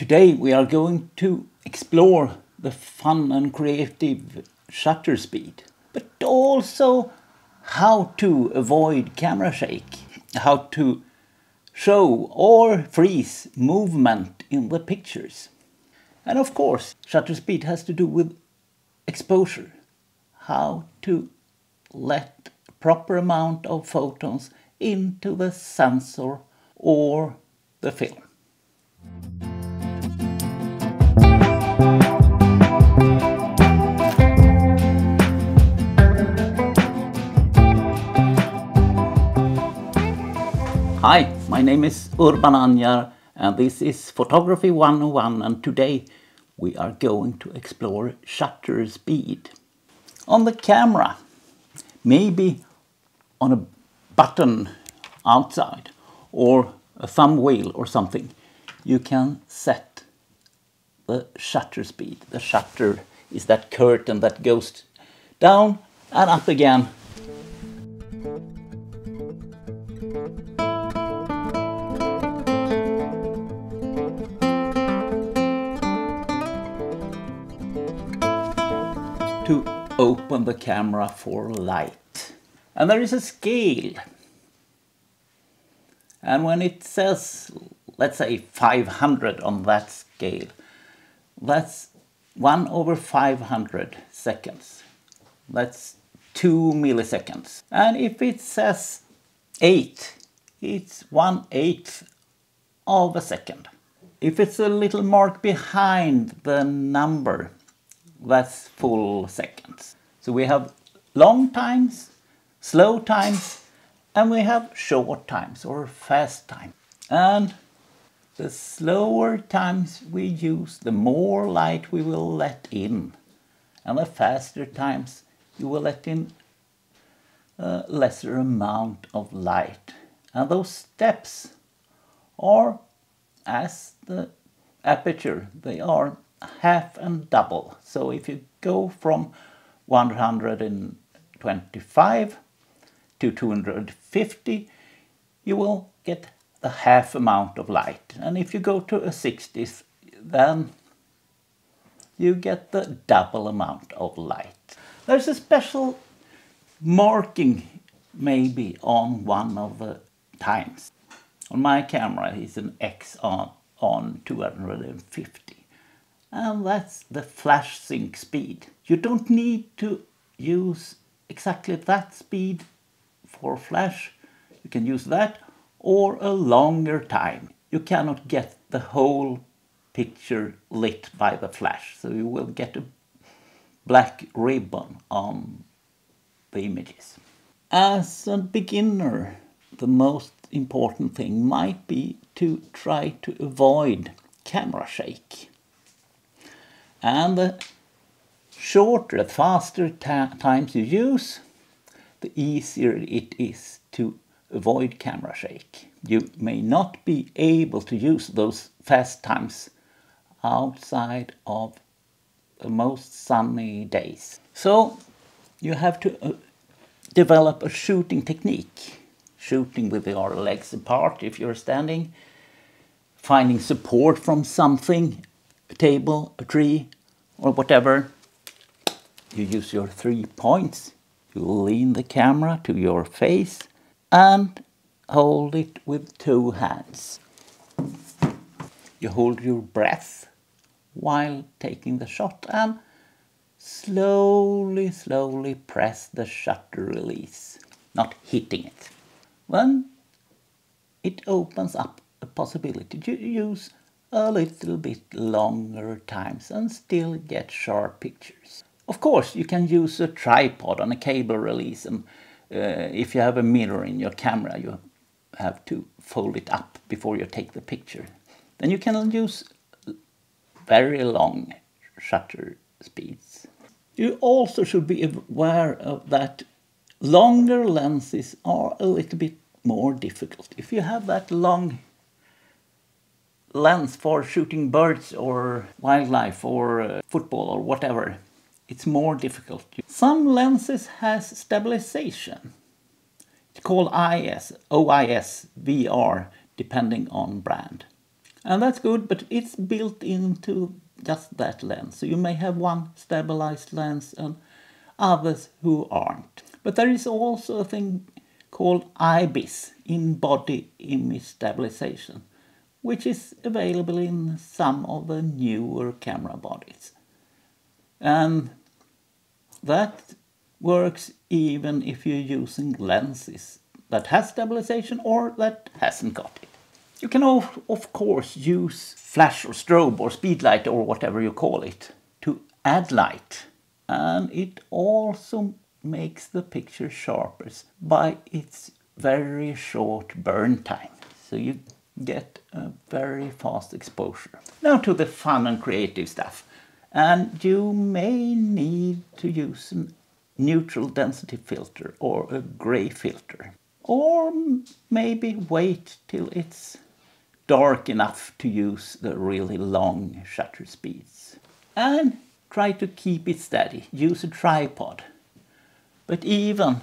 Today we are going to explore the fun and creative shutter speed, but also how to avoid camera shake, how to show or freeze movement in the pictures. And of course, shutter speed has to do with exposure, how to let proper amount of photons into the sensor or the film. Hi, my name is Urban Anjar and this is Photography 101, and today we are going to explore shutter speed. On the camera, maybe on a button outside or a thumb wheel or something, you can set the shutter speed. The shutter is that curtain that goes down and up again. To open the camera for light. And there is a scale. And when it says, let's say 500 on that scale, that's 1/500 seconds. That's 2 milliseconds. And if it says 8, it's 1/8 of a second. If it's a little mark behind the number, that's full seconds. So we have long times, slow times, and we have short times or fast time. And the slower times we use, the more light we will let in. And the faster times you will let in a lesser amount of light. And those steps are, as the aperture, they are half and double. So if you go from 125 to 250, you will get the half amount of light. And if you go to a 60th, then you get the double amount of light. There's a special marking maybe on one of the times. On my camera it's an X on 250. And that's the flash sync speed. You don't need to use exactly that speed for flash. You can use that or a longer time. You cannot get the whole picture lit by the flash, so you will get a black ribbon on the images. As a beginner, the most important thing might be to try to avoid camera shake. And the shorter, the faster times you use, the easier it is to avoid camera shake. You may not be able to use those fast times outside of the most sunny days. So you have to develop a shooting technique. Shooting with your legs apart if you're standing, finding support from something, a table, a tree, or whatever. You use your 3 points. You lean the camera to your face and hold it with 2 hands. You hold your breath while taking the shot and slowly, slowly press the shutter release, not hitting it. Then it opens up a possibility to use a little bit longer times and still get sharp pictures. Of course, you can use a tripod on a cable release, and if you have a mirror in your camera, you have to fold it up before you take the picture. Then you can use very long shutter speeds. You also should be aware of that longer lenses are a little bit more difficult. If you have that long lens for shooting birds or wildlife or football or whatever, it's more difficult. Some lenses has stabilization. It's called OIS, VR, depending on brand. And that's good, but it's built into just that lens. So you may have one stabilized lens and others who aren't. But there is also a thing called IBIS, in-body image stabilization, which is available in some of the newer camera bodies. And that works even if you're using lenses that has stabilization or that hasn't got it. You can of course use flash or strobe or speed light or whatever you call it to add light, and it also makes the picture sharper by its very short burn time, so you get a very fast exposure. Now to the fun and creative stuff, and you may need to use a neutral density filter or a gray filter, or maybe wait till it's dark enough to use the really long shutter speeds. And try to keep it steady. Use a tripod. But even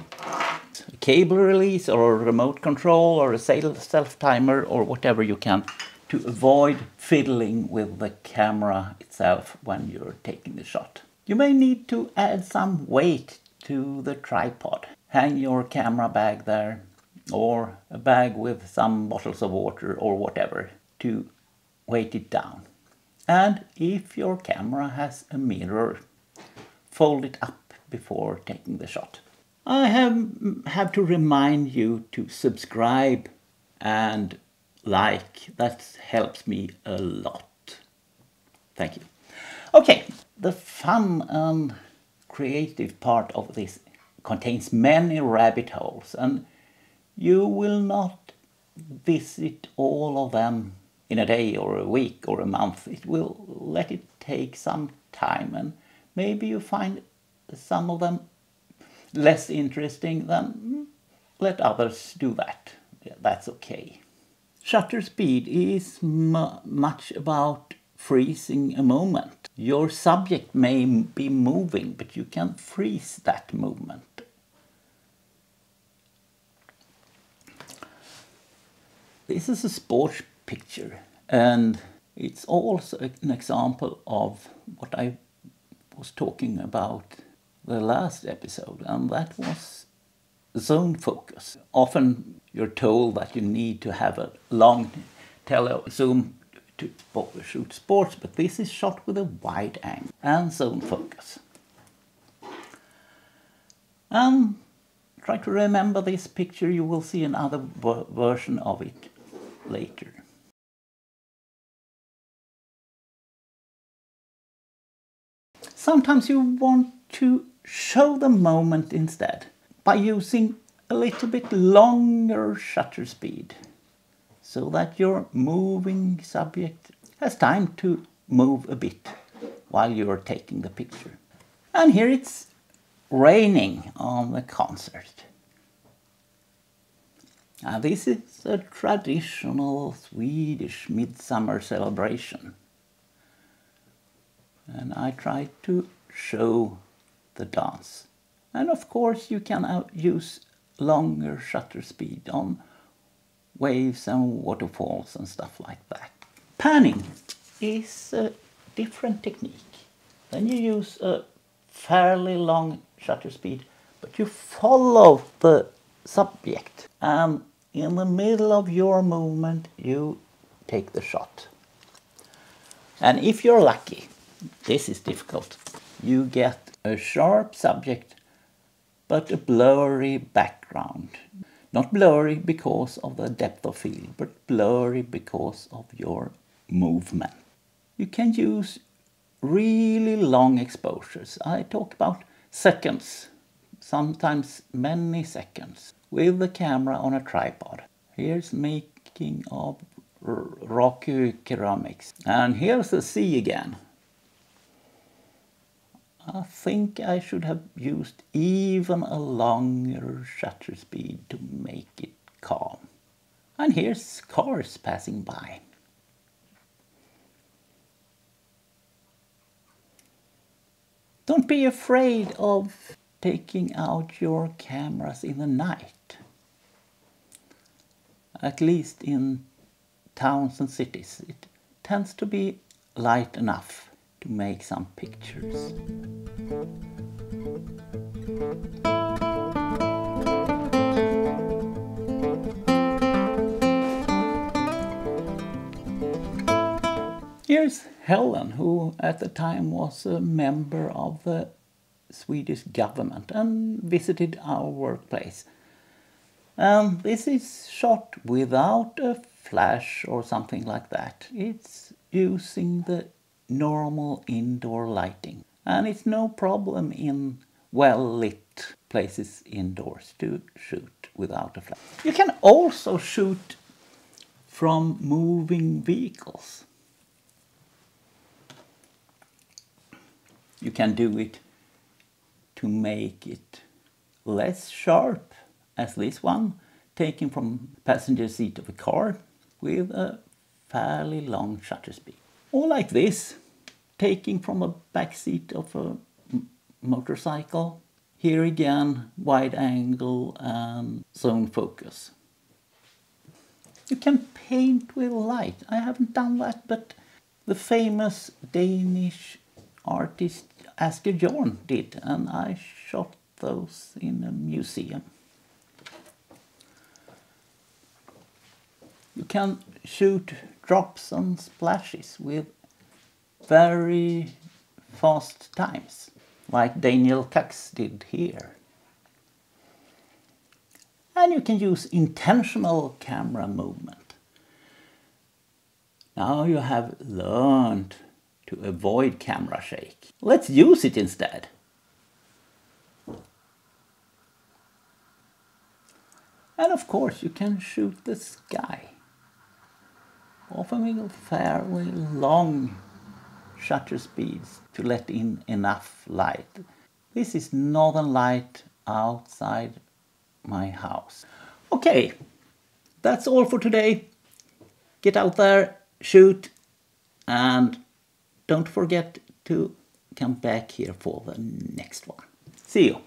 a cable release or a remote control or a self-timer or whatever you can to avoid fiddling with the camera itself when you're taking the shot. You may need to add some weight to the tripod. Hang your camera bag there, or a bag with some bottles of water or whatever to weight it down. And if your camera has a mirror, fold it up before taking the shot. I have to remind you to subscribe and like. That helps me a lot. Thank you. Okay, the fun and creative part of this contains many rabbit holes, and you will not visit all of them in a day or a week or a month. It will let it take some time, and maybe you find some of them less interesting, then let others do that. Yeah, that's okay. Shutter speed is much about freezing a moment. Your subject may be moving, but you can freeze that movement. This is a sports picture, and it's also an example of what I was talking about the last episode, and that was zone focus. Often you're told that you need to have a long zoom to shoot sports, but this is shot with a wide angle and zone focus. And try to remember this picture. You will see another version of it later. Sometimes you want to show the moment instead by using a little bit longer shutter speed so that your moving subject has time to move a bit while you're taking the picture. And here it's raining on the concert. Now this is a traditional Swedish midsummer celebration, and I try to show the dance. And of course you can use longer shutter speed on waves and waterfalls and stuff like that. Panning is a different technique. Then you use a fairly long shutter speed, but you follow the subject, and in the middle of your movement you take the shot. And if you're lucky, this is difficult, you get a sharp subject but a blurry background. Not blurry because of the depth of field, but blurry because of your movement. You can use really long exposures. I talk about seconds, sometimes many seconds, with the camera on a tripod. Here's making of rocky ceramics. And here's the sea again. I think I should have used even a longer shutter speed to make it calm. And here's cars passing by. Don't be afraid of taking out your cameras in the night. At least in towns and cities, it tends to be light enough to make some pictures. Here's Helen, who at the time was a member of the Swedish government and visited our workplace. And this is shot without a flash or something like that. It's using the normal indoor lighting. And it's no problem in well-lit places indoors to shoot without a flash. You can also shoot from moving vehicles. You can do it to make it less sharp, as this one, taken from the passenger seat of a car with a fairly long shutter speed. Or like this, taken from a back seat of a motorcycle. Here again, wide angle and zone focus. You can paint with light. I haven't done that, but the famous Danish artist Asger Jorn did, and I shot those in a museum. You can shoot drops and splashes with very fast times, like Daniel Cox did here. And you can use intentional camera movement. Now you have learned to avoid camera shake. Let's use it instead. And of course you can shoot the sky, often with fairly long shutter speeds to let in enough light. This is northern light outside my house. Okay, that's all for today. Get out there, shoot, and don't forget to come back here for the next one. See you.